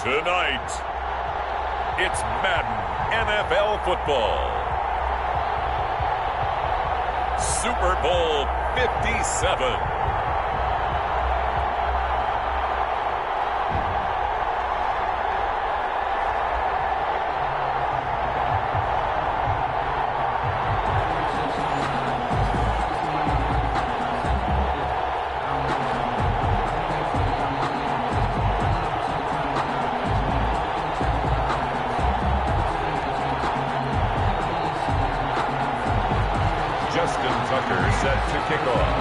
Tonight, it's Madden NFL football. Super Bowl 57. Set to kick off.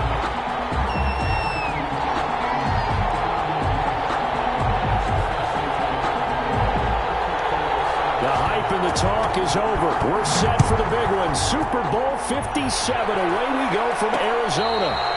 The hype and the talk is over. We're set for the big one. Super Bowl 57. Away we go from Arizona.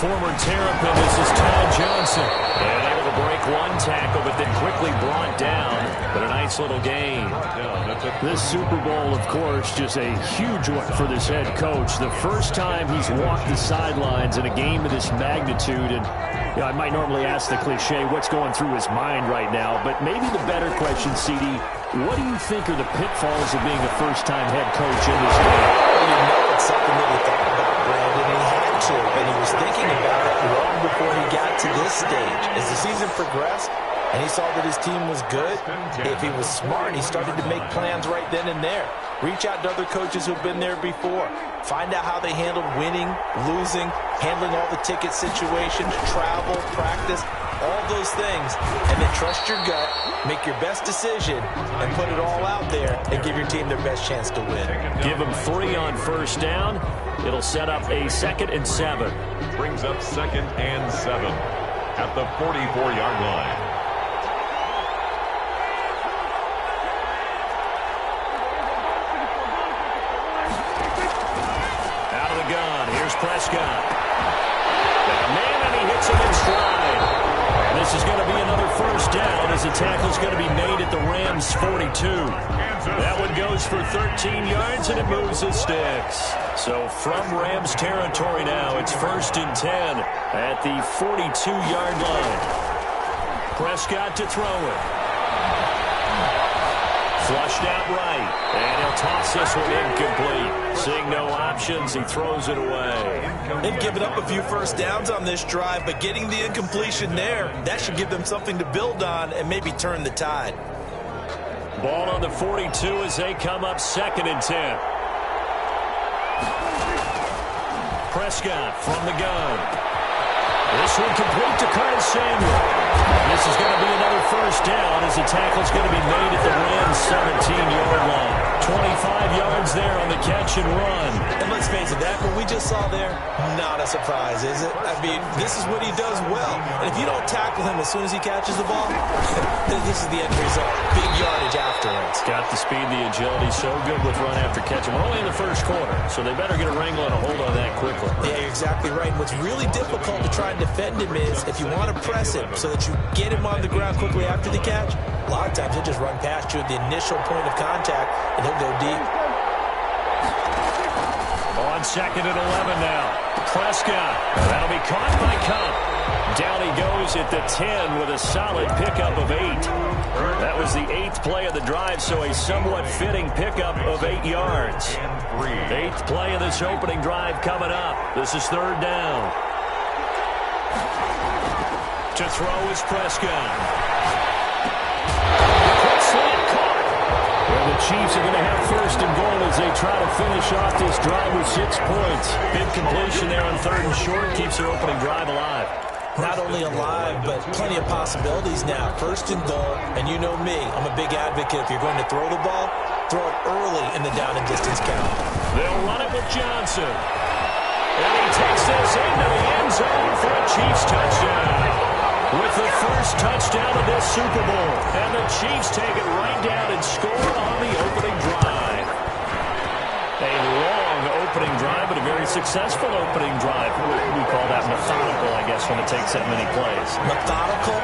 Former Terrapin, this is Ty Johnson. And able to break one tackle, but then quickly brought down. But a nice little gain. This Super Bowl, of course, just a huge one for this head coach. The first time he's walked the sidelines in a game of this magnitude. And I might normally ask the cliche, what's going through his mind right now? But maybe the better question, CD, what do you think are the pitfalls of being a first-time head coach in this game? Well, you know it's something that he thought about, Brandon, and he had to, and he was thinking about it long before he got to this stage. As the season progressed and he saw that his team was good, if he was smart, he started to make plans right then and there. Reach out to other coaches who've been there before. Find out how they handled winning, losing, handling all the ticket situations, travel, practice, all those things, and then trust your gut, make your best decision, and put it all out there and give your team their best chance to win. Give them 3 on first down. It'll set up a 2nd and 7. Brings up 2nd and 7 at the 44-yard line. Out of the gun. Here's Prescott. Got a man, and he hits him in stride. And this is going to be another first down as the tackle's going to be made at the Rams' 42. That one goes for 13 yards, and it moves the sticks. So from Rams territory now, it's 1st and 10 at the 42-yard line. Prescott to throw it. Flushed out right, and he'll toss this one incomplete. Seeing no options, he throws it away. They've given up a few first downs on this drive, but getting the incompletion there, that should give them something to build on and maybe turn the tide. Ball on the 42 as they come up 2nd and 10. Prescott from the gun. This one complete to Curtis Samuel. This is going to be another first down as the tackle's going to be made at the Rams' 17-yard line. 25 yards there on the catch and run. And let's face it, that what we just saw there, not a surprise, is it? I mean, this is what he does well. And if you don't tackle him as soon as he catches the ball, this is the end result. Big yardage afterwards. Got the speed, the agility, so good with run after catch. We're only in the first quarter, so they better get a wrangle and a hold on that quickly. Yeah, you're exactly right. What's really difficult to try and defend him is if you want to press him so that you get him on the ground quickly after the catch, a lot of times he'll just run past you at the initial point of contact, and he'll go deep. On 2nd and 11 now. Prescott. That'll be caught by Cup. Down he goes at the 10 with a solid pickup of 8. That was the 8th play of the drive, so a somewhat fitting pickup of 8 yards. 8th play of this opening drive coming up. This is 3rd down. To throw is Prescott. Quick slant caught. Well, the Chiefs are going to have 1st and goal as they try to finish off this drive with 6 points. Big completion there on 3rd and short keeps their opening drive alive. Not only alive, but plenty of possibilities now. 1st and goal, and you know me, I'm a big advocate. If you're going to throw the ball, throw it early in the down and distance count. They'll run it with Johnson. And he takes this into the end zone for a Chiefs touchdown. with the first touchdown of this Super Bowl. And the Chiefs take it right down and score on the opening drive. A long opening drive, but a very successful opening drive. We call that methodical, I guess, when it takes that many plays. Methodical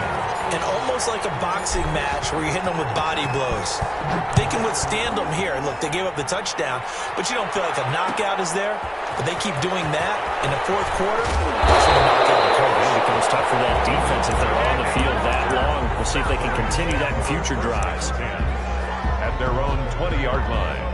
and almost like a boxing match where you're hitting them with body blows. They can withstand them here. Look, they gave up the touchdown, but you don't feel like a knockout is there. But they keep doing that in the fourth quarter. That's when the knockout occurs. It becomes tough for that defense if they're on the field that long. We'll see if they can continue that in future drives. At their own 20-yard line.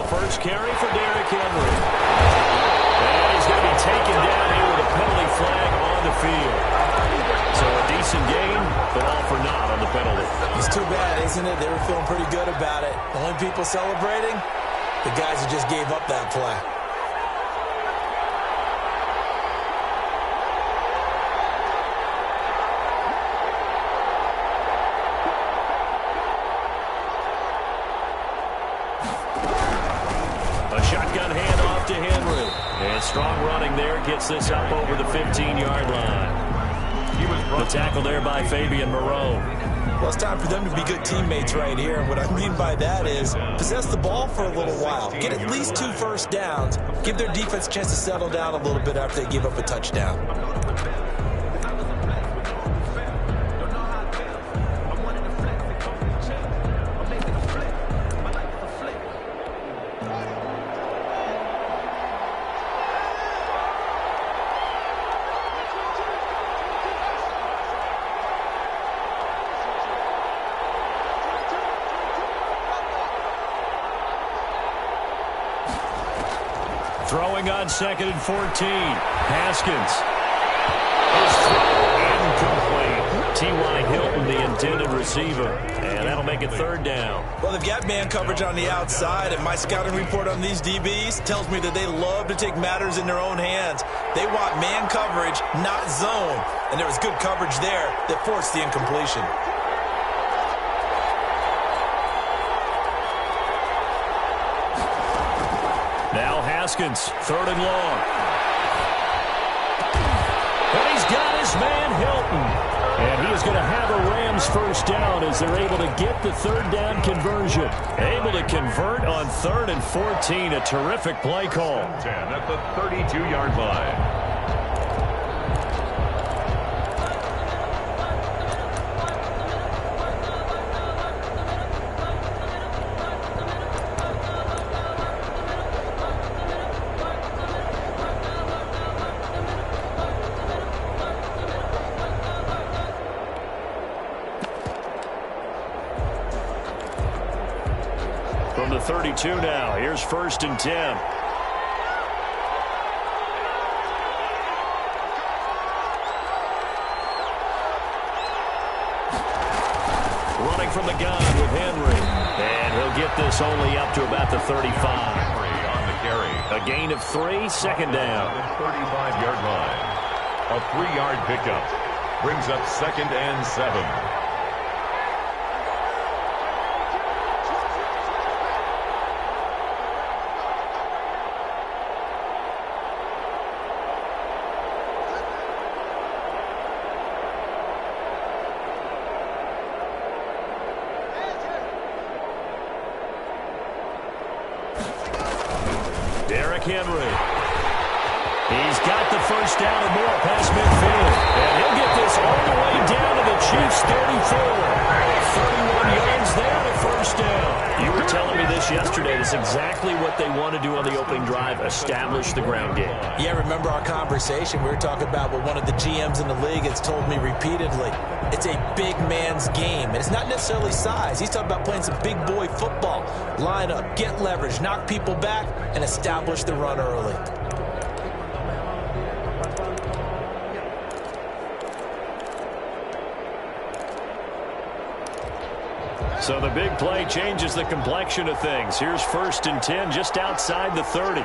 First carry for Derrick Henry. And he's going to be taken down here with a penalty flag on the field. So a decent gain, but all for naught on the penalty. It's too bad, isn't it? They were feeling pretty good about it. The only people celebrating, the guys who just gave up that play. Shotgun handoff to Henry. And strong running there gets this up over the 15-yard line. The tackle there by Fabian Moreau. Well, it's time for them to be good teammates right here. And what I mean by that is possess the ball for a little while. Get at least 2 first downs. Give their defense a chance to settle down a little bit after they give up a touchdown. Throwing on 2nd and 14. Haskins. His throw incomplete. T.Y. Hilton, the intended receiver. And that'll make it 3rd down. Well, they've got man coverage on the outside, and my scouting report on these DBs tells me that they love to take matters in their own hands. They want man coverage, not zone. And there was good coverage there that forced the incompletion. Now Haskins, 3rd and long. And he's got his man Hilton. And he is going to have a Rams first down as they're able to get the 3rd down conversion. Able to convert on 3rd and 14. A terrific play call. 10 at the 32-yard line. From the 32 now, here's 1st and 10. Running from the gun with Henry. And he'll get this only up to about the 35. Henry on the carry. A gain of 3, 2nd down. 35-yard line. A 3-yard pickup. Brings up 2nd and 7. Derrick Henry. He's got the first down and more past midfield. And he'll get this all the way down to the Chiefs 34. 31 yards there to first down. You were telling me this yesterday. It's exactly what they want to do on the opening drive, establish the ground game. Yeah, remember our conversation? We were talking about what one of the GMs in the league has told me repeatedly. It's a big man's game, and it's not necessarily size. He's talking about playing some big boy football. Line up, get leverage, knock people back, and establish the run early. So the big play changes the complexion of things. Here's 1st and 10 just outside the 30.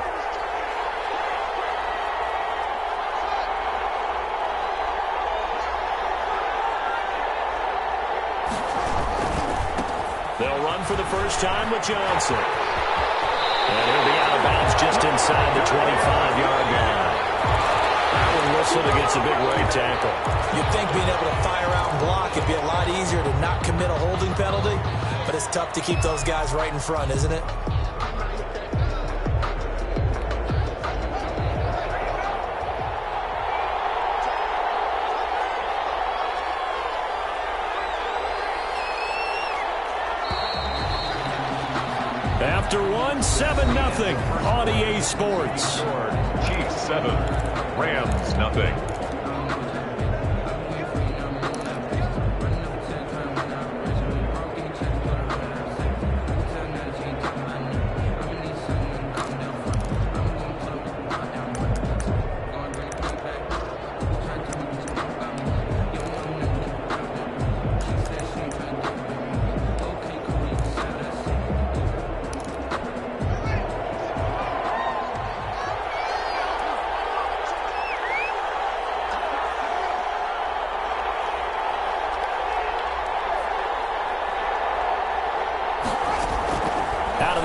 They'll run for the first time with Johnson. And he'll be out of bounds just inside the 25-yard line. That one whistled against a big right tackle. You'd think being able to fire out and block it'd be a lot easier to not commit a holding penalty, but it's tough to keep those guys right in front, isn't it? After one, 7-0 on EA Sports. Chiefs 7, Rams nothing.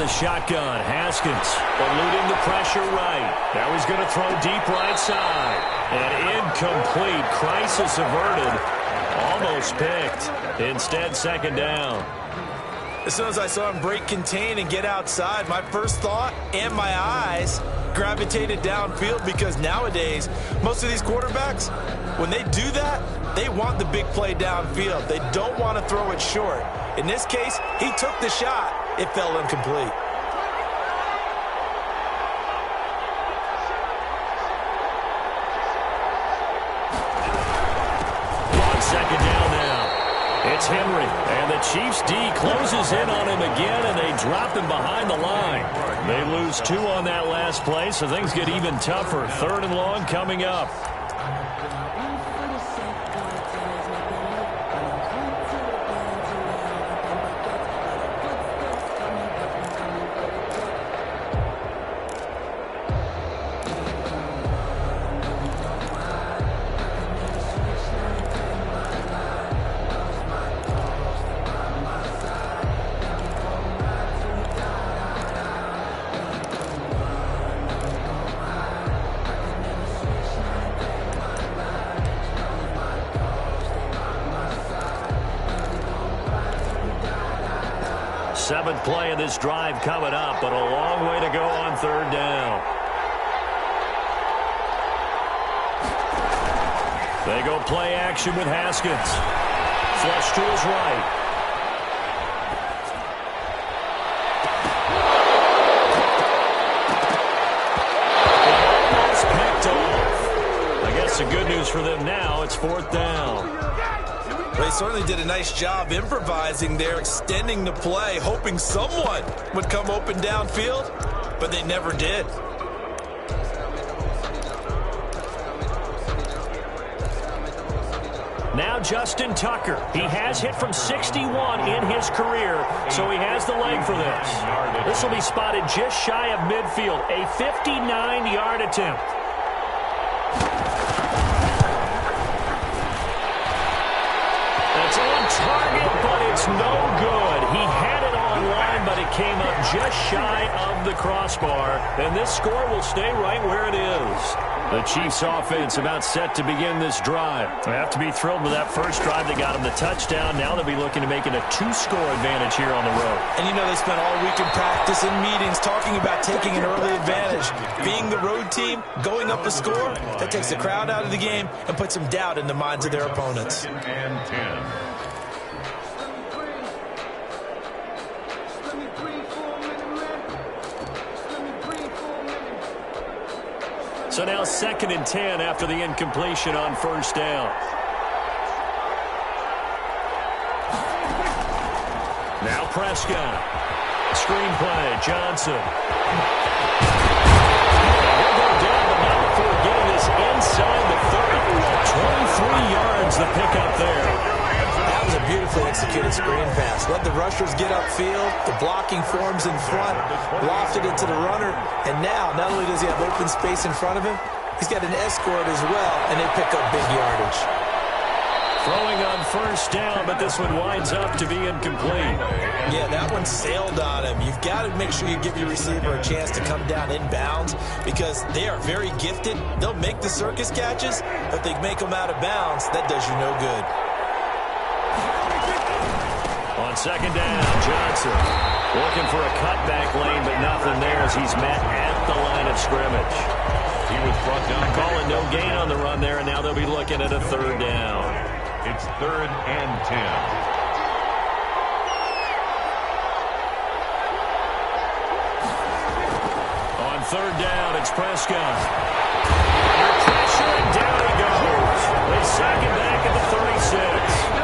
Shotgun, Haskins eluding the pressure right. Now he's going to throw deep right side. And incomplete. Crisis averted. Almost picked. Instead, 2nd down. As soon as I saw him break contain and get outside, my first thought and my eyes gravitated downfield, because nowadays, most of these quarterbacks, when they do that, they want the big play downfield. They don't want to throw it short. In this case, he took the shot. It fell incomplete. On 2nd down now. It's Henry. And the Chiefs D closes in on him again, and they drop him behind the line. They lose 2 on that last play, so things get even tougher. 3rd and long coming up. Seventh play of this drive coming up, but a long way to go on 3rd down. They go play action with Haskins. Flush to his right. Almost picked off. I guess the good news for them now, it's 4th down. They certainly did a nice job improvising there, extending the play, hoping someone would come open downfield, but they never did. Now Justin Tucker. He has hit from 61 in his career, so he has the leg for this. This will be spotted just shy of midfield, a 59-yard attempt. It's on target, but it's no good. He had it on line, but it came up just shy of the crossbar, and this score will stay right where it is. The Chiefs offense about set to begin this drive. They have to be thrilled with that first drive. They got them the touchdown. Now they'll be looking to make it a 2-score advantage here on the road. And you know they spent all week in practice and meetings talking about taking an early advantage. Being the road team, going up a score, that takes the crowd out of the game and puts some doubt in the minds of their opponents. And 10. So now 2nd and 10 after the incompletion on first down. Now Prescott. Screenplay, Johnson. He'll go down, but not before getting this inside the 30. 23 yards the pickup there. That was a beautifully executed screen pass. Let the rushers get upfield. The blocking forms in front. Lofted it to the runner. And now, not only does he have open space in front of him, he's got an escort as well, and they pick up big yardage. Throwing on first down, but this one winds up to be incomplete. Yeah, that one sailed on him. You've got to make sure you give your receiver a chance to come down inbounds because they are very gifted. They'll make the circus catches, but they make them out of bounds. That does you no good. On second down, Johnson looking for a cutback lane, but nothing there as he's met at the line of scrimmage. He was brought down. Calling no gain on the run there, and now they'll be looking at a 3rd down. It's 3rd and 10. On 3rd down, it's Prescott. Under pressure, and down he goes. They sack him back at the 36.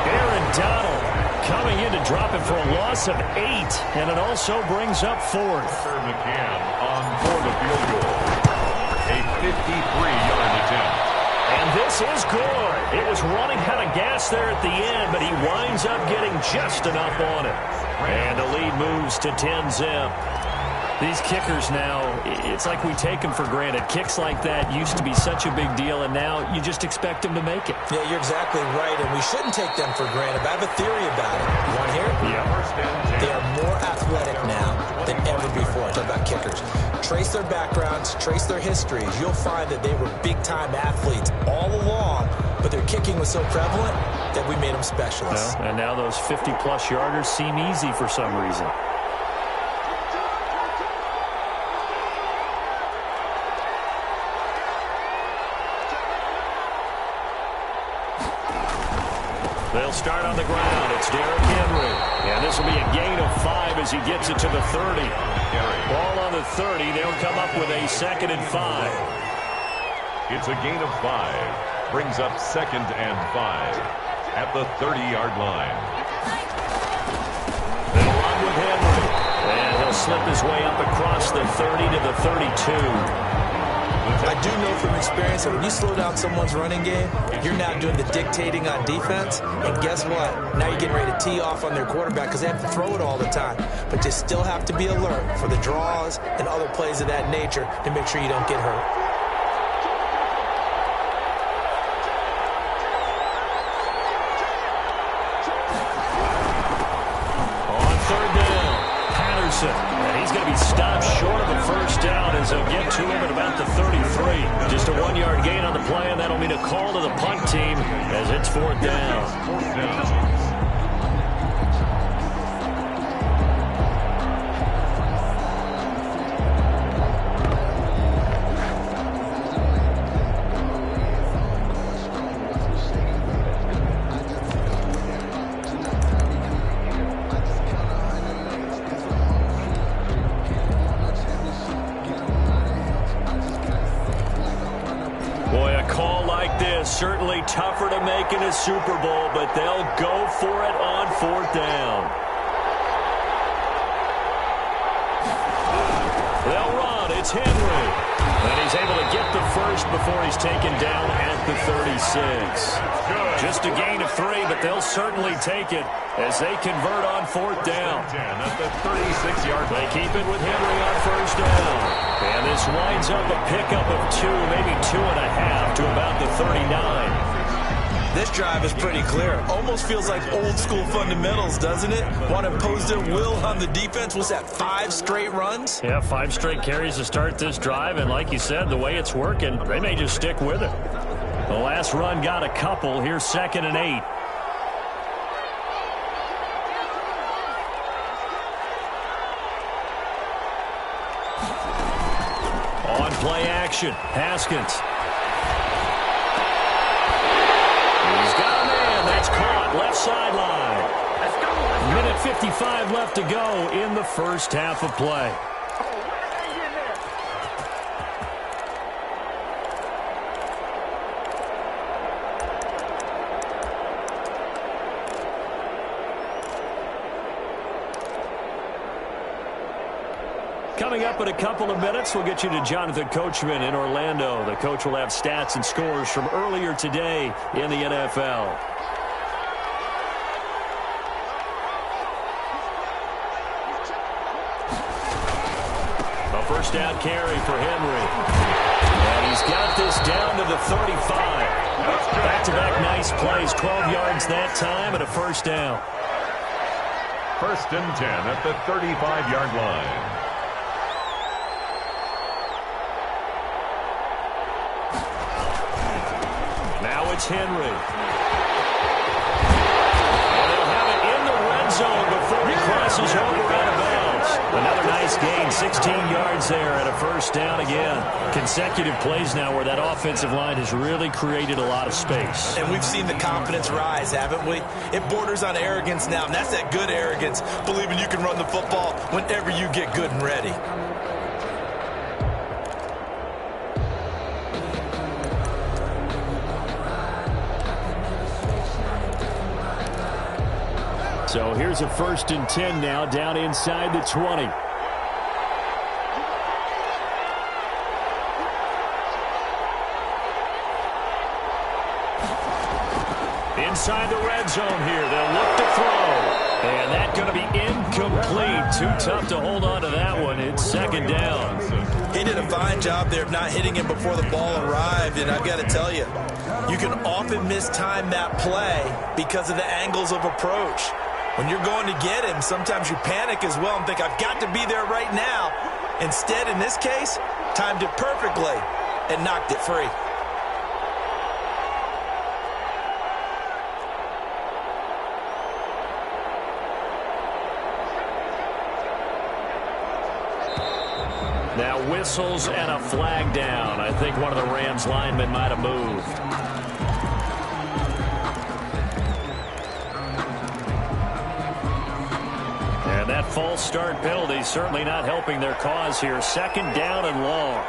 Aaron Donald coming in to drop it for a loss of 8, and it also brings up 4th. McCann on for the field goal. A 53-yard attempt. And this is good. It was running out of gas there at the end, but he winds up getting just enough on it. And the lead moves to 10-zip. These kickers now, it's like we take them for granted. Kicks like that used to be such a big deal, and now you just expect them to make it. Yeah, you're exactly right, and we shouldn't take them for granted. But I have a theory about it. You want to hear it? Yeah. They are more athletic now than ever before. Talk about kickers. Trace their backgrounds, trace their histories. You'll find that they were big-time athletes all along, but their kicking was so prevalent that we made them specialists. Well, and now those 50-plus yarders seem easy for some reason. They'll start on the ground. It's Derrick Henry. And this will be a gain of 5 as he gets it to the 30. Ball on the 30. They'll come up with a 2nd and 5. It's a gain of 5. Brings up 2nd and 5 at the 30-yard line. They'll run with Henry. And he'll slip his way up across the 30 to the 32. I do know from experience that when you slow down someone's running game, you're now doing the dictating on defense. And guess what? Now you're getting ready to tee off on their quarterback because they have to throw it all the time. But you still have to be alert for the draws and other plays of that nature to make sure you don't get hurt. On 3rd down, Patterson. And he's going to be stopped short of a first down as they'll get to him at about the 33. Just a 1-yard gain on the play, and that'll mean a call to the punt team as it's 4th down. Certainly tougher to make in a Super Bowl, but they'll go for it on 4th down. They'll run. It's Henry. And he's able to get the first before he's taken down at the 36. Just a gain of 3, but they'll certainly take it as they convert on 4th down. At the 36-yard line. They keep it with Henry on first down. And this winds up a pickup of 2, maybe 2.5 to about the 39. This drive is pretty clear. Almost feels like old school fundamentals, doesn't it? Want to impose their will on the defense. Was that 5 straight runs? Yeah, 5 straight carries to start this drive. And like you said, the way it's working, they may just stick with it. The last run got a couple. Here's 2nd and 8. On play action, Haskins. He's got a man. That's caught. Left sideline. Minute 55 left to go in the first half of play. Coming up in a couple of minutes, we'll get you to Jonathan Coachman in Orlando. The coach will have stats and scores from earlier today in the NFL. A first down carry for Henry. And he's got this down to the 35. Back-to-back nice plays, 12 yards that time and a first down. 1st and 10 at the 35-yard line. It's Henry. And they'll have it in the red zone before he crosses over out of bounds. Another nice gain, 16 yards there and a first down again. Consecutive plays now where that offensive line has really created a lot of space. And we've seen the confidence rise, haven't we? It borders on arrogance now, and that's that good arrogance, believing you can run the football whenever you get good and ready. So here's a 1st and 10 now, down inside the 20. Inside the red zone here, they'll look to throw. And that's going to be incomplete. Too tough to hold on to that one. It's 2nd down. He did a fine job there of not hitting him before the ball arrived, and I've got to tell you, you can often mistime that play because of the angles of approach. When you're going to get him, sometimes you panic as well and think, I've got to be there right now. Instead, in this case, timed it perfectly and knocked it free. Now whistles and a flag down. I think one of the Rams linemen might have moved. And that false start penalty certainly not helping their cause here. 2nd down and long.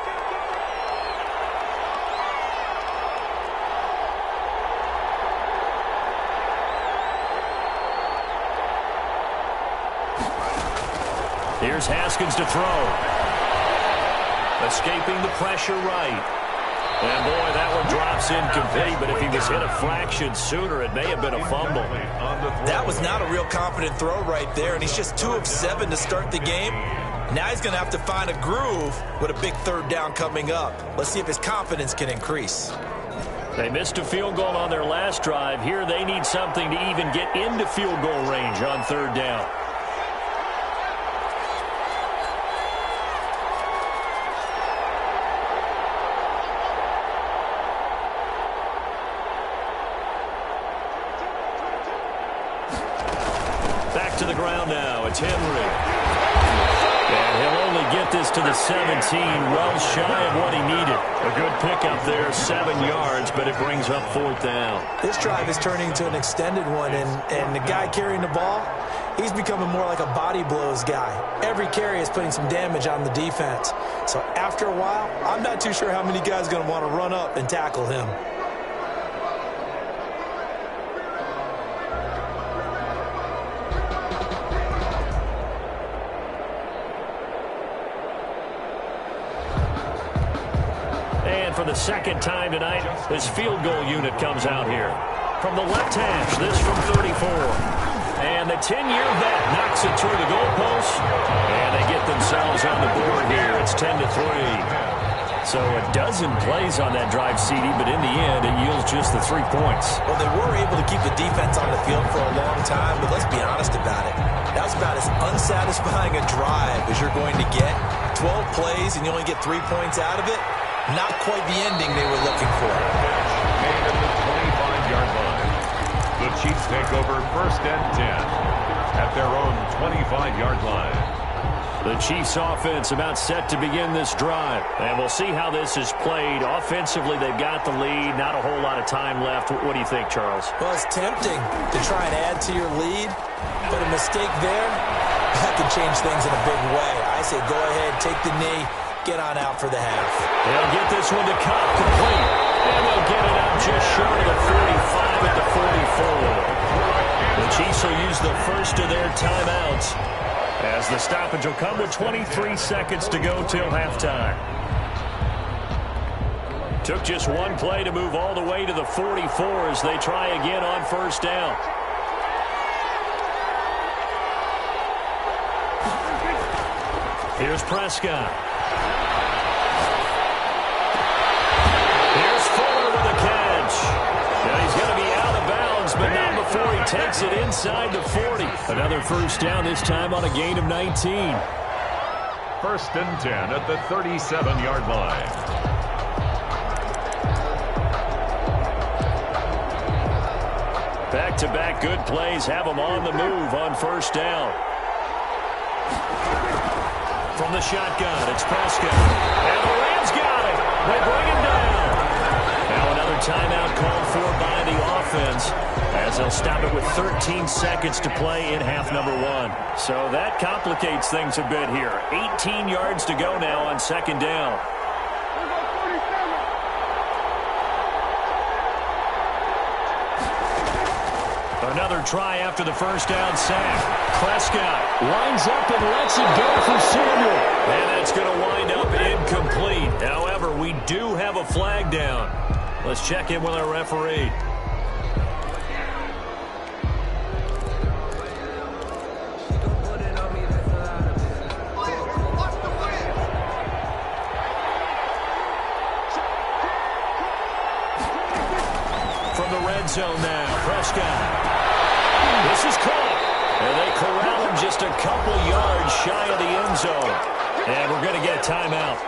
Here's Haskins to throw. Escaping the pressure right. And, boy, that one drops incomplete, but if he was hit a fraction sooner, it may have been a fumble. That was not a real confident throw right there, and he's just 2 of 7 to start the game. Now he's going to have to find a groove with a big 3rd down coming up. Let's see if his confidence can increase. They missed a field goal on their last drive. Here they need something to even get into field goal range on 3rd down. To the ground now. It's Henry. And he'll only get this to the 17, well shy of what he needed. A good pickup there, 7 yards, but it brings up 4th down. This drive is turning into an extended one, and the guy carrying the ball, he's becoming more like a body blows guy. Every carry is putting some damage on the defense. So after a while, I'm not too sure how many guys are going to want to run up and tackle him. For the 2nd time tonight, this field goal unit comes out here. From the left hash, this from 34. And the 10-year vet knocks it through the goalpost. And they get themselves on the board here. It's 10-3. So a dozen plays on that drive, CD, but in the end, it yields just the 3 points. Well, they were able to keep the defense on the field for a long time, but let's be honest about it. That was about as unsatisfying a drive as you're going to get. 12 plays and you only get 3 points out of it. Not quite the ending they were looking for. Made at the 25-yard line. The Chiefs take over 1st and 10 at their own 25-yard line. The Chiefs offense about set to begin this drive. And we'll see how this is played. Offensively, they've got the lead. Not a whole lot of time left. What do you think, Charles? Well, it's tempting to try and add to your lead, but a mistake there, that could change things in a big way. I say go ahead, take the knee, get on out for the half. They'll get this one to Cobb complete. And they'll get it out just short of the 45 at the 44. The Chiefs will use the first of their timeouts, as the stoppage will come with 23 seconds to go till halftime. Took just one play to move all the way to the 44 as they try again on 1st down. Here's Prescott. Here's Fuller with a catch. Now he's going to be out of bounds, but not before he takes it inside the 40. Another 1st down, this time on a gain of 19. 1st and 10 at the 37-yard line. Back-to-back good plays have them on the move on 1st down. From the shotgun, it's Prescott. And the Rams got it. They bring him down. Now another timeout called for by the offense, as they'll stop it with 13 seconds to play in half number 1. So that complicates things a bit here. 18 yards to go now on 2nd down. Another try after the 1st down sack. Prescott lines up and lets it go for Samuel. And that's going to wind up incomplete. However, we do have a flag down. Let's check in with our referee. From the red zone now, Prescott. This is caught. And they corral him just a couple yards shy of the end zone. And we're going to get a timeout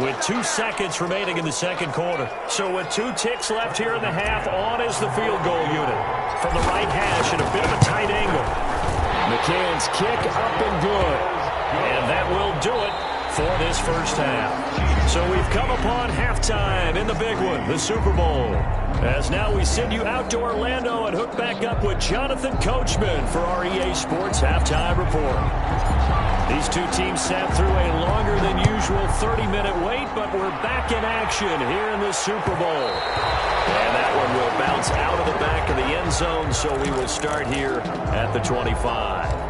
with 2 seconds remaining in the 2nd quarter. So with 2 ticks left here in the half, on is the field goal unit. From the right hash at a bit of a tight angle. McCann's kick up and good. And that will do it for this 1st half. So we've come upon halftime in the big one, the Super Bowl. As now we send you out to Orlando and hook back up with Jonathan Coachman for our EA Sports Halftime Report. These two teams sat through a longer than usual 30-minute wait, but we're back in action here in the Super Bowl. And that one will bounce out of the back of the end zone, so we will start here at the 25.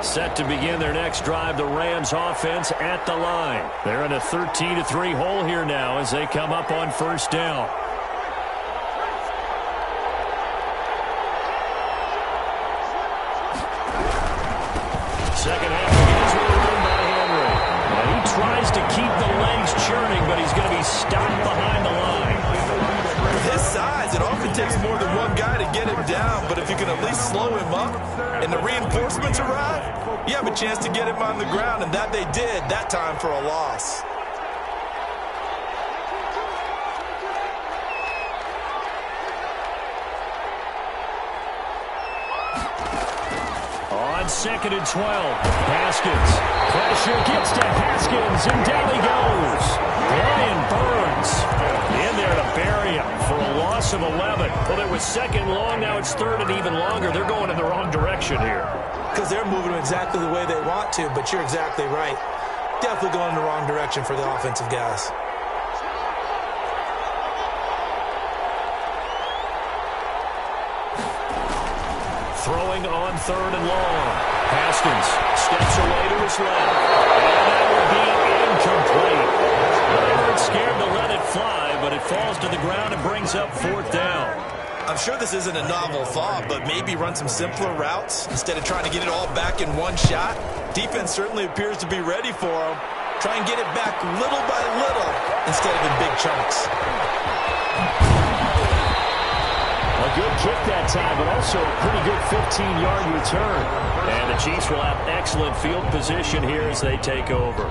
Set to begin their next drive, the Rams offense at the line. They're in a 13-3 hole here now as they come up on 1st down. Second half begins with a run by Henry. Now he tries to keep the legs churning, but he's going to be stopped behind the line. With his size, it often takes more than one guy to get him down, but if you can at least slow him up and the reinforcements arrive, you have a chance to get him on the ground, and that they did, that time for a loss. On 2nd and 12, Haskins. Pressure gets to Haskins, and down he goes. Brian Burns in there to bury him for a loss of 11. Well, it was 2nd long, now it's 3rd and even longer. They're going in the wrong direction here. Because they're moving exactly the way they want to, but you're exactly right. Definitely going in the wrong direction for the offensive guys. Throwing on 3rd and long. Haskins steps away to his left. And that will be incomplete. They weren't scared to let it fly, but it falls to the ground and brings up fourth down. I'm sure this isn't a novel thought, but maybe run some simpler routes instead of trying to get it all back in one shot. Defense certainly appears to be ready for him. Try and get it back little by little instead of in big chunks. A good kick that time, but also a pretty good 15-yard return. And the Chiefs will have excellent field position here as they take over.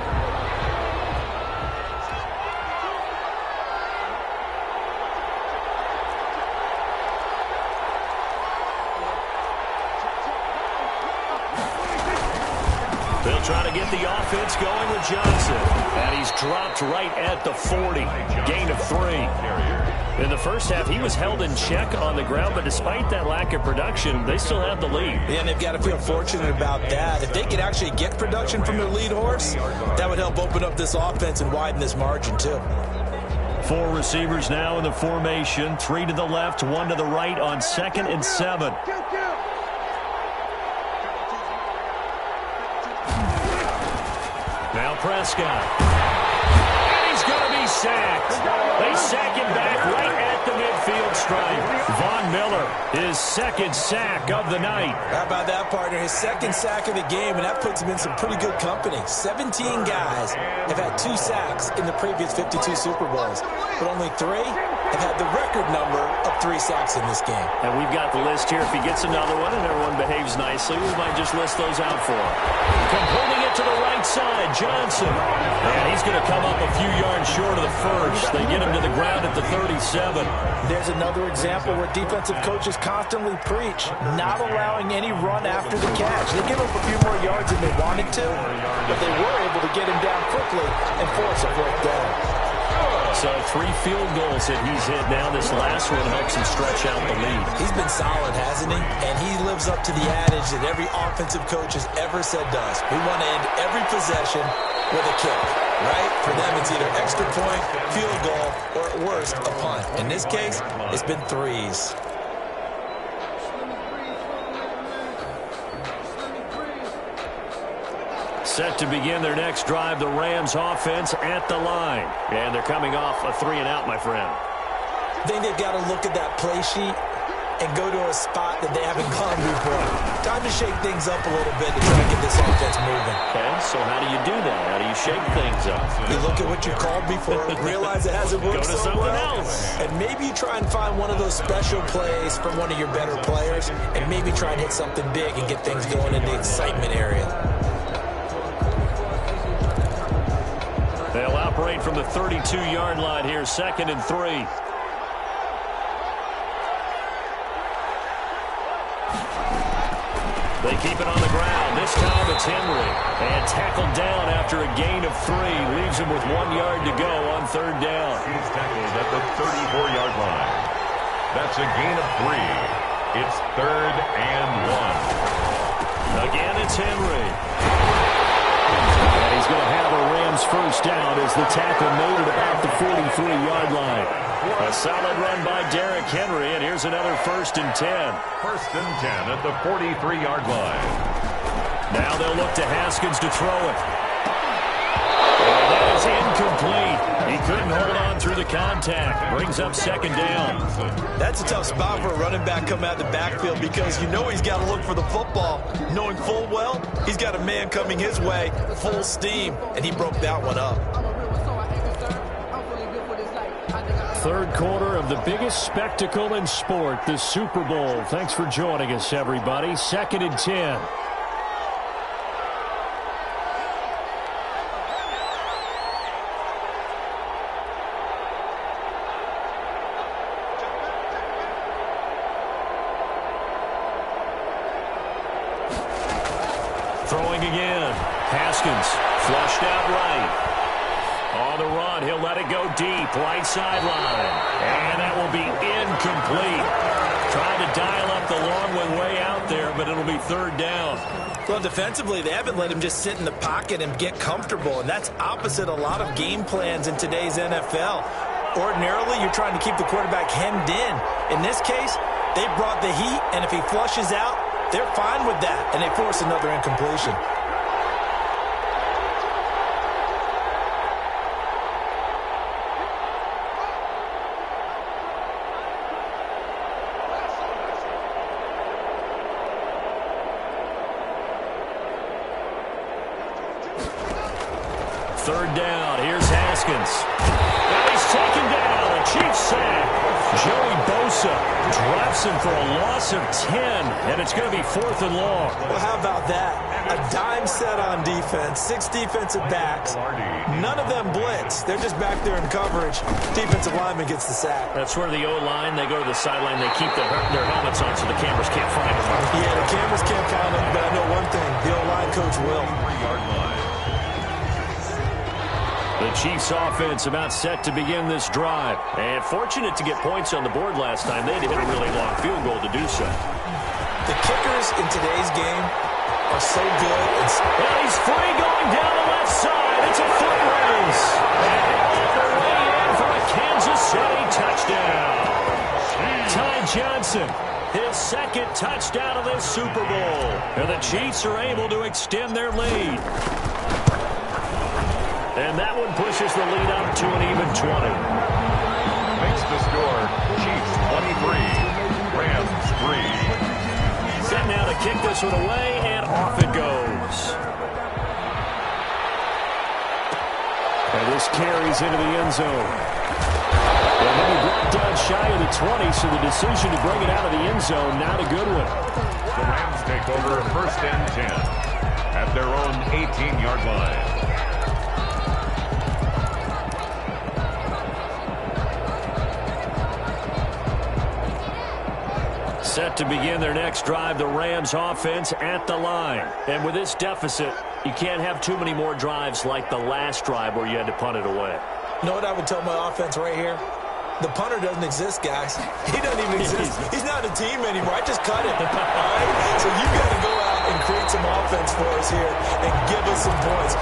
They'll try to get the offense going with Johnson. And he's dropped right at the 40. Gain of 3. In the first half, he was held in check on the ground, but despite that lack of production, they still have the lead. Yeah, and they've got to feel fortunate about that. If they could actually get production from their lead horse, that would help open up this offense and widen this margin, too. 4 receivers now in the formation. 3 to the left, 1 to the right on 2nd and 7. Now Prescott. And he's going to be sacked. They sack him back right at the midfield stripe. Von Miller, his 2nd sack of the night. How about that, partner? His 2nd sack of the game, and that puts him in some pretty good company. 17 guys have had 2 sacks in the previous 52 Super Bowls, but only 3 have had the record number of 3 sacks in this game. And we've got the list here. If he gets another one and everyone behaves nicely, we might just list those out for him. Completing it to the right side, Johnson. And he's going to come up a few yards short of the first. They get him to the ground at the 37. There's another example where defensive coaches constantly preach not allowing any run after the catch. They give up a few more yards than they wanted to, but they were able to get him down quickly and force a fourth down. So 3 field goals that he's hit now. This last one helps him stretch out the lead. He's been solid, hasn't he? And he lives up to the adage that every offensive coach has ever said to us. We want to end every possession with a kick, right? For them, it's either extra point, field goal, or at worst, a punt. In this case, it's been 3s. Set to begin their next drive, the Rams offense at the line. And they're coming off a 3-and-out, my friend. I think they've got to look at that play sheet and go to a spot that they haven't gone before. Time to shake things up a little bit to try to get this offense moving. Okay, so how do you do that? How do you shake things up? You look at what you called before, realize it hasn't worked so well, and maybe you try and find one of those special plays from one of your better players, and maybe try and hit something big and get things going in the excitement area. They'll operate from the 32-yard line here, 2nd and 3. They keep it on the ground. This time it's Henry. And tackled down after a gain of 3. Leaves him with 1 yard to go on 3rd down. He's tackled at the 34-yard line. That's a gain of 3. It's 3rd and 1. Again, it's Henry. And he's going to have a Rams first down as the tackle made at about the 43-yard line. A solid run by Derrick Henry, and here's another 1st and 10. 1st and 10 at the 43-yard line. Now they'll look to Haskins to throw it. And that is incomplete. He couldn't hold on through the contact. Brings up 2nd down. That's a tough spot for a running back coming out of the backfield because you know he's got to look for the football, knowing full well he's got a man coming his way, full steam, and he broke that one up. 3rd quarter of the biggest spectacle in sport, the Super Bowl. Thanks for joining us, everybody. 2nd and 10. Throwing again. Haskins flushed out right. On the run, he'll let it go deep, right sideline. And that will be incomplete. Trying to dial up the long one way out there, but it'll be 3rd down. Well, defensively, they haven't let him just sit in the pocket and get comfortable, and that's opposite a lot of game plans in today's NFL. Ordinarily, you're trying to keep the quarterback hemmed in. In this case, they brought the heat, and if he flushes out, they're fine with that, and they force another incompletion. third down. Here's Haskins. Now he's taken down. A Chiefs sack. Joey Bosa drops him for a loss of 10, and it's going to be 4th and long. Well, how about that? A dime set on defense, 6 defensive backs. None of them blitz. They're just back there in coverage. Defensive lineman gets the sack. That's where the O-line, they go to the sideline, they keep their helmets on so the cameras can't find them. Yeah, the cameras can't find them, but I know one thing. The O-line coach will. The Chiefs offense about set to begin this drive. And fortunate to get points on the board last time. They had to hit a really long field goal to do so. The kickers in today's game are so good. And he's free going down the left side. It's a foot race. And on the way in for a Kansas City touchdown. Ty Johnson, his second touchdown of this Super Bowl. And the Chiefs are able to extend their lead. And that one pushes the lead up to an even 20. Makes the score, Chiefs 23, Rams 3. Set now to kick this one away, and off it goes. And this carries into the end zone. And then he brought down shy of the 20, so the decision to bring it out of the end zone, not a good one. The Rams take over 1st and 10 at their own 18-yard line. Set to begin their next drive, the Rams offense at the line. And with this deficit, you can't have too many more drives like the last drive where you had to punt it away. You know what I would tell my offense right here? The punter doesn't exist, guys. He doesn't even exist. He's not a team anymore. I just cut him. All right? So you got to go out and create some offense for us here and give us some points.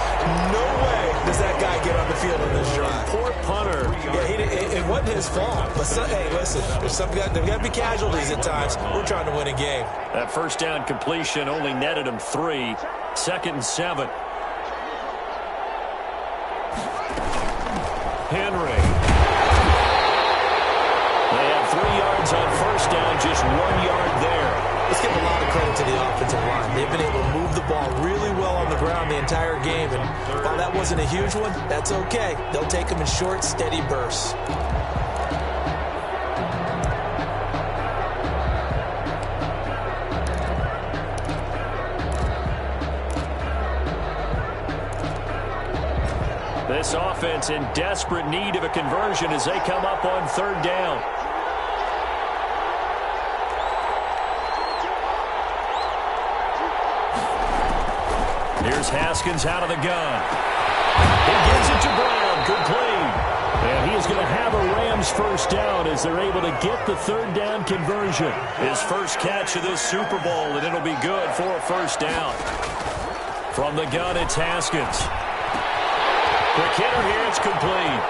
No way does that guy get on the field on this drive. Poor punter. Yeah, it wasn't his fault. But, hey, listen, there's got to be casualties at times. We're trying to win a game. That first down completion only netted him 3. 2nd and 7. Henry. They have 3 yards on first down, just 1 yard there. Let's give a lot of credit to the offensive line. They've been able to move the ball really well on the ground the entire game. And while that wasn't a huge one, that's okay. They'll take them in short, steady bursts. This offense in desperate need of a conversion as they come up on 3rd down. Here's Haskins out of the gun. He gives it to Brown, complete. And he is going to have a Rams first down as they're able to get the 3rd down conversion. His first catch of this Super Bowl, and it'll be good for a first down. From the gun, it's Haskins. Quick hitter here, it's complete.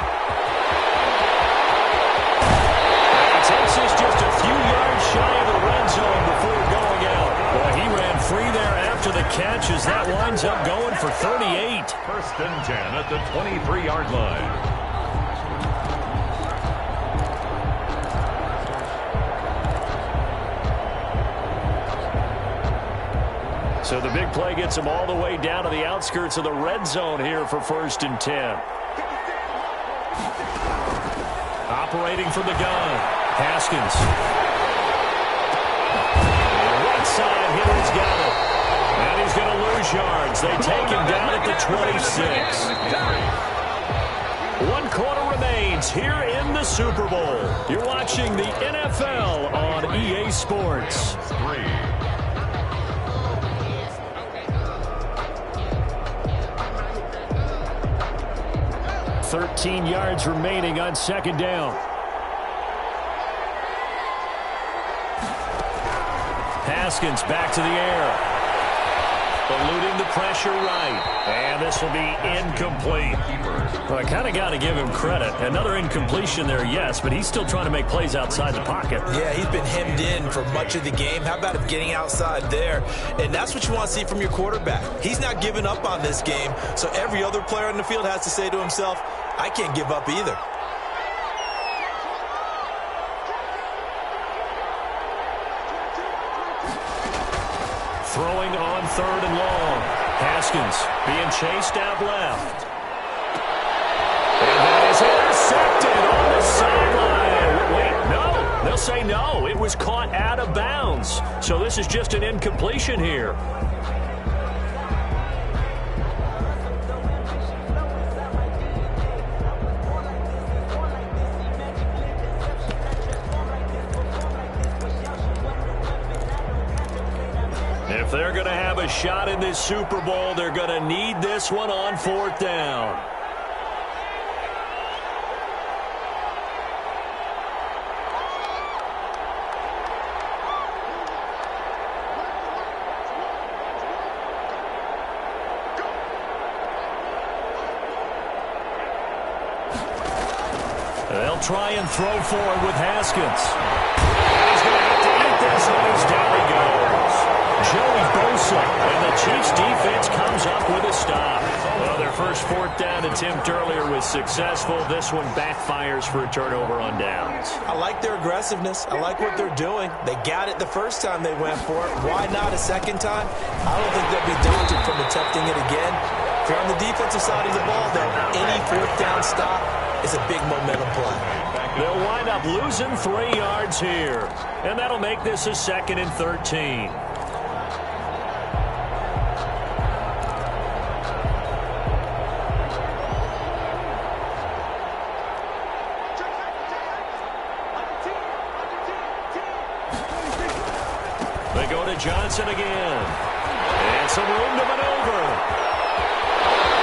And he takes us just a few yards shy of the red zone before going out. Boy, he ran free there after the catch as that winds up going for 38. 1st and 10 at the 23-yard line. So the big play gets him all the way down to the outskirts of the red zone here for 1st and 10. Operating from the gun, Haskins. Right side, Henry's got it. And he's going to lose yards. They take him down at the 26. 1 quarter remains here in the Super Bowl. You're watching the NFL on EA Sports. 13 yards remaining on 2nd down. Haskins back to the air. Eluding the pressure right. And this will be incomplete. Well, I kind of got to give him credit. Another incompletion there, yes, but he's still trying to make plays outside the pocket. Yeah, he's been hemmed in for much of the game. How about him getting outside there? And that's what you want to see from your quarterback. He's not giving up on this game, so every other player on the field has to say to himself, I can't give up either. Throwing on 3rd and long. Haskins being chased out left. was caught out of bounds. So this is just an incompletion here. If they're going to have a shot in this Super Bowl, they're going to need this one on 4th down. They'll try and throw forward with Haskins. He's going to have to eat this one as down he goes. Joey Bosa, and the Chiefs defense comes up with a stop. Well, their first 4th down attempt earlier was successful. This one backfires for a turnover on downs. I like their aggressiveness. I like what they're doing. They got it the first time they went for it. Why not a second time? I don't think they'll be daunted from attempting it again. If you're on the defensive side of the ball, though, any 4th down stop is a big momentum play. They'll wind up losing 3 yards here. And that'll make this a 2nd and 13. They go to Johnson again. And some room to maneuver.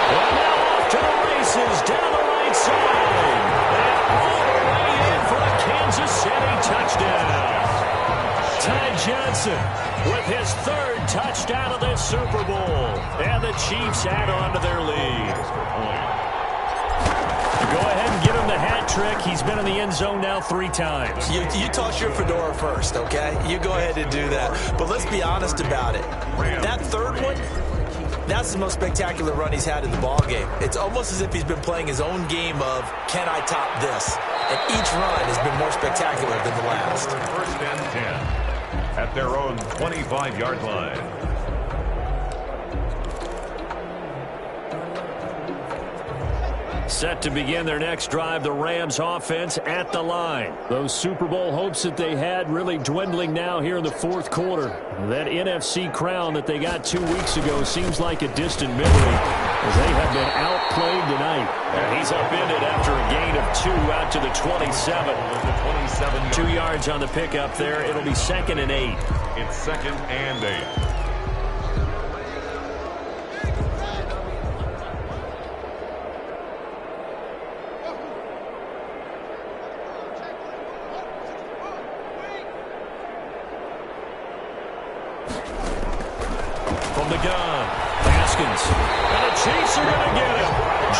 And now off to the races down the right side. And all the way in for a Kansas City touchdown. Ty Johnson with his 3rd touchdown of this Super Bowl. And the Chiefs add on to their lead. Go ahead and give him the hat trick. He's been in the end zone now 3 times. You toss your fedora first, okay? You go ahead and do that. But let's be honest about it. That 3rd one, that's the most spectacular run he's had in the ballgame. It's almost as if he's been playing his own game of, can I top this? And each run has been more spectacular than the last. 1st and 10 at their own 25-yard line. Set to begin their next drive, the Rams offense at the line. Those Super Bowl hopes that they had really dwindling now here in the 4th quarter. That NFC crown that they got 2 weeks ago seems like a distant memory as they have been outplayed tonight. And he's upended after a gain of 2 out to the 27. 2 yards on the pickup there. It'll be 2nd and 8. It's 2nd and 8. The gun. Haskins. And the Chiefs are going to get him.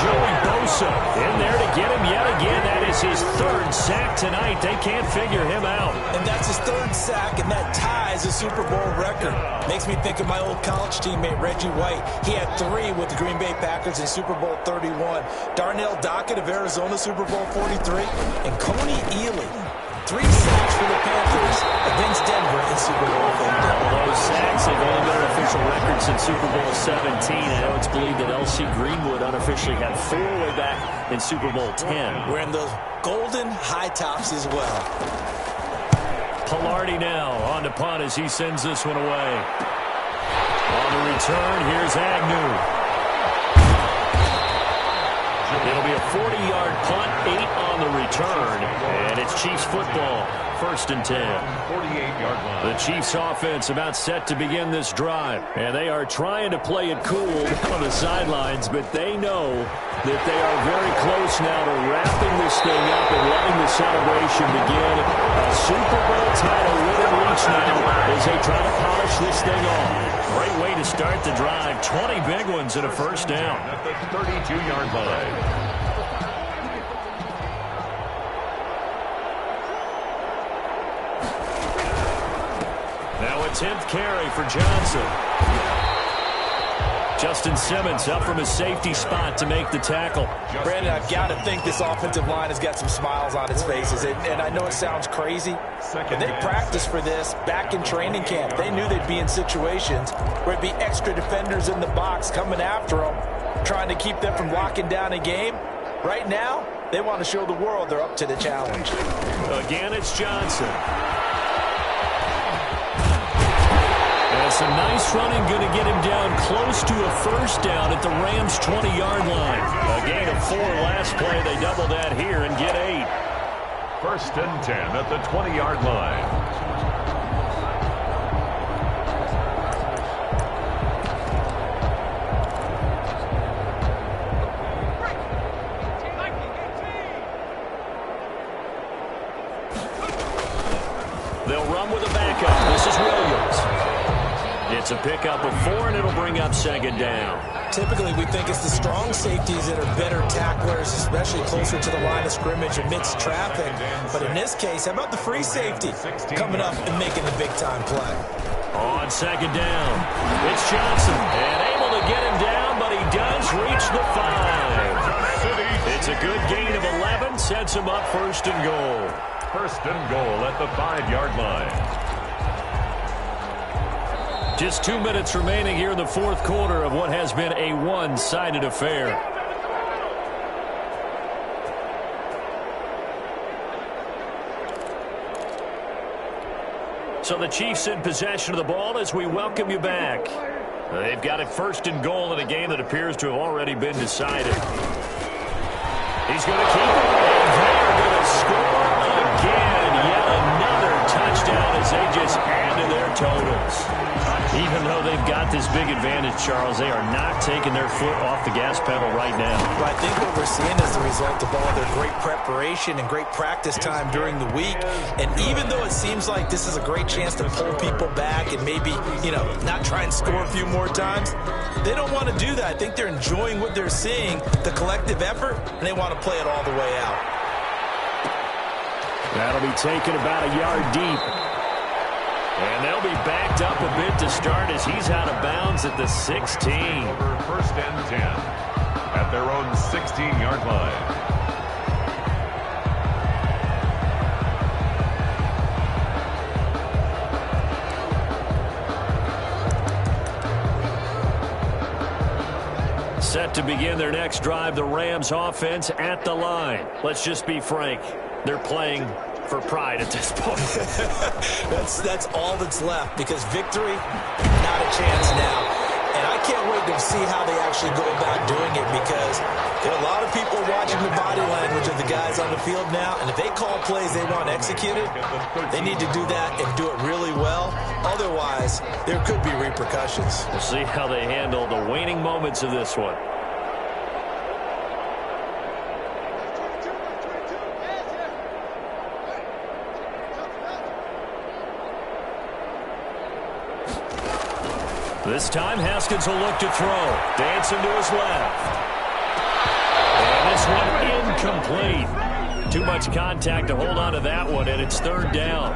Joey Bosa in there to get him yet again. That is his 3rd sack tonight. They can't figure him out. And that's his 3rd sack, and that ties a Super Bowl record. Makes me think of my old college teammate, Reggie White. He had 3 with the Green Bay Packers in Super Bowl 31. Darnell Dockett of Arizona, Super Bowl 43. And Coney Ealy, 3 sacks for the Panthers against Denver in Super Bowl 50. Those sacks have only been an official record since Super Bowl 17. I know it's believed that L.C. Greenwood unofficially had 4 way back in Super Bowl 10. Wearing those golden high tops as well. Pilardi now on to punt as he sends this one away. On the return, here's Agnew. It'll be a 40-yard punt, 8 on the return, and it's Chiefs football, 1st and 10. 48-yard line. The Chiefs offense about set to begin this drive, and they are trying to play it cool on the sidelines, but they know that they are very close now to wrapping this thing up and letting the celebration begin. A Super Bowl title within reach now as they try to polish this thing off. Great way to start the drive. 20 big ones and a 1st down. At the 32-yard line. Now a 10th carry for Johnson. Justin Simmons up from his safety spot to make the tackle. Brandon, I've got to think this offensive line has got some smiles on its faces. And I know it sounds crazy, but they practiced for this back in training camp. They knew they'd be in situations where it'd be extra defenders in the box coming after them, trying to keep them from locking down a game. Right now, they want to show the world they're up to the challenge. Again, it's Johnson. Some nice running, going to get him down close to a first down at the Rams' 20-yard line. A gain of 4 last play. They double that here and get 8. First and 10 at the 20-yard line. They'll run with a backup. This is Williams. It's a pickup of 4, and it'll bring up second down. Typically, we think it's the strong safeties that are better tacklers, especially closer to the line of scrimmage amidst traffic. But in this case, how about the free safety coming up and making the big-time play? On second down, it's Johnson. And able to get him down, but he does reach the 5. It's a good gain of 11, sets him up first and goal. First and goal at the 5-yard line. Just 2 minutes remaining here in the fourth quarter of what has been a one-sided affair. So the Chiefs in possession of the ball as we welcome you back. They've got it first and goal in a game that appears to have already been decided. He's going to keep it, and they're going to score again. Yet another touchdown as they just add to their totals. Even though they've got this big advantage, Charles, they are not taking their foot off the gas pedal right now. Well, I think what we're seeing is the result of all their great preparation and great practice time during the week. And even though it seems like this is a great chance to pull people back and maybe, not try and score a few more times, they don't want to do that. I think they're enjoying what they're seeing, the collective effort, and they want to play it all the way out. That'll be taken about a yard deep. And they'll be backed up a bit to start as he's out of bounds at the 16. Over first and 10 at their own 16-yard line. Set to begin their next drive, the Rams offense at the line. Let's just be frank. They're playing for pride at this point. That's all that's left, because victory, not a chance now. And I can't wait to see how they actually go about doing it, because there are a lot of people watching the body language of the guys on the field now, and if they call plays they want executed, they need to do that and do it really well. Otherwise, there could be repercussions. We'll see how they handle the waning moments of this one. This time, Haskins will look to throw. Dancing to his left. And this one incomplete. Too much contact to hold on to that one, and it's third down.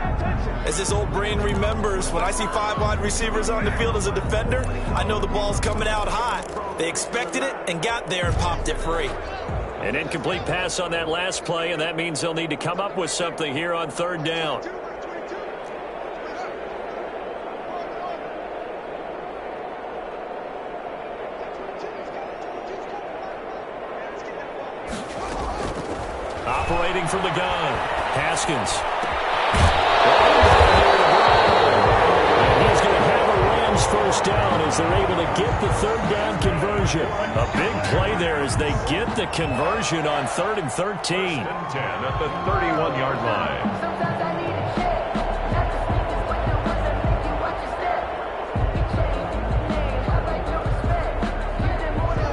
As this old brain remembers, when I see 5 wide receivers on the field as a defender, I know the ball's coming out hot. They expected it and got there and popped it free. An incomplete pass on that last play, and that means they'll need to come up with something here on third down. Operating from the gun, Haskins. And he's going to have a Rams first down as they're able to get the third down conversion. A big play there as they get the conversion on 3rd and 13. 10 at the 31-yard line.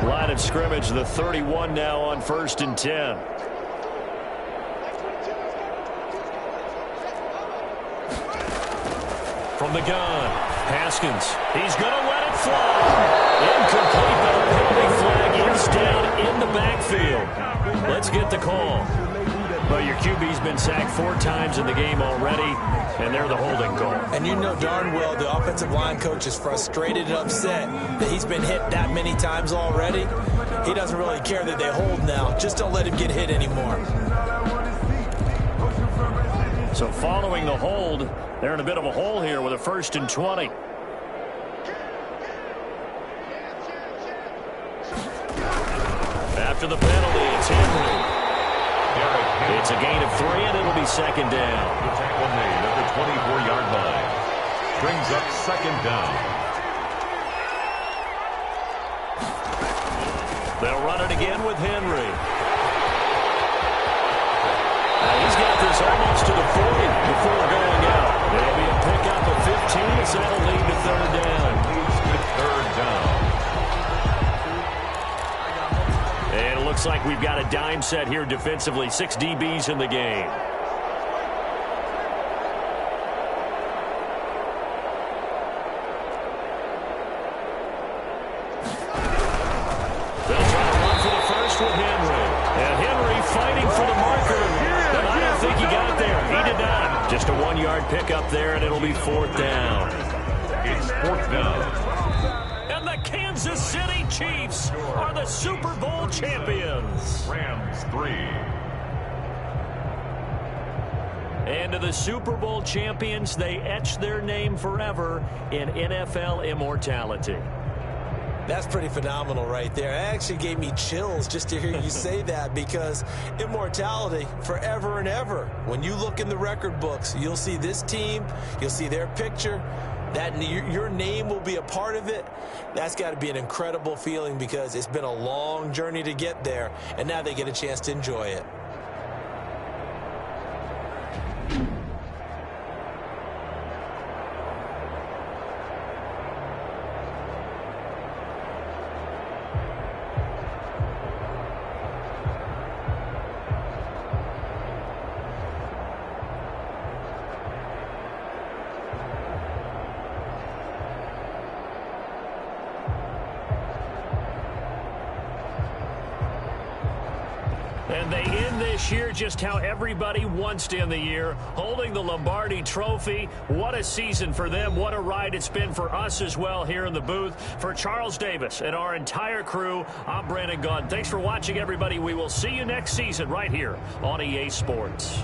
Line of scrimmage, the 31 now on 1st and 10. From the gun, Haskins. He's going to let it fly. Incomplete, but a penalty flag is down in the backfield. Let's get the call. Well, your QB's been sacked 4 times in the game already, and they're the holding call. And you know darn well the offensive line coach is frustrated and upset that he's been hit that many times already. He doesn't really care that they hold now. Just don't let him get hit anymore. So following the hold, they're in a bit of a hole here with a 1st and 20. After the penalty, it's Henry. It's a gain of 3, and it'll be second down. The tackle made at the 24-yard line. brings up second down. They'll run it again with Henry. He's got this almost to the 40 before going out. It'll be a pickup of 15, so that'll lead to third down. Leads to third down. And it looks like we've got a dime set here defensively. 6 DBs in the game. They'll try to run for the first with Henry. And Henry fighting for the marker. But I don't think he got there. He did not. Just a 1-yard pickup there, and it'll be fourth down. It's fourth down. And the Kansas City Chiefs are the Super Bowl champions. Rams 3. And to the Super Bowl champions, they etch their name forever in NFL immortality. That's pretty phenomenal right there. It actually gave me chills just to hear you say that, because immortality forever and ever. When you look in the record books, you'll see this team, you'll see their picture, that your name will be a part of it. That's got to be an incredible feeling, because it's been a long journey to get there, and now they get a chance to enjoy it. And they end this year just how everybody wants to end the year, holding the Lombardi Trophy. What a season for them. What a ride it's been for us as well here in the booth. For Charles Davis and our entire crew, I'm Brandon Gaudin. Thanks for watching, everybody. We will see you next season right here on EA Sports.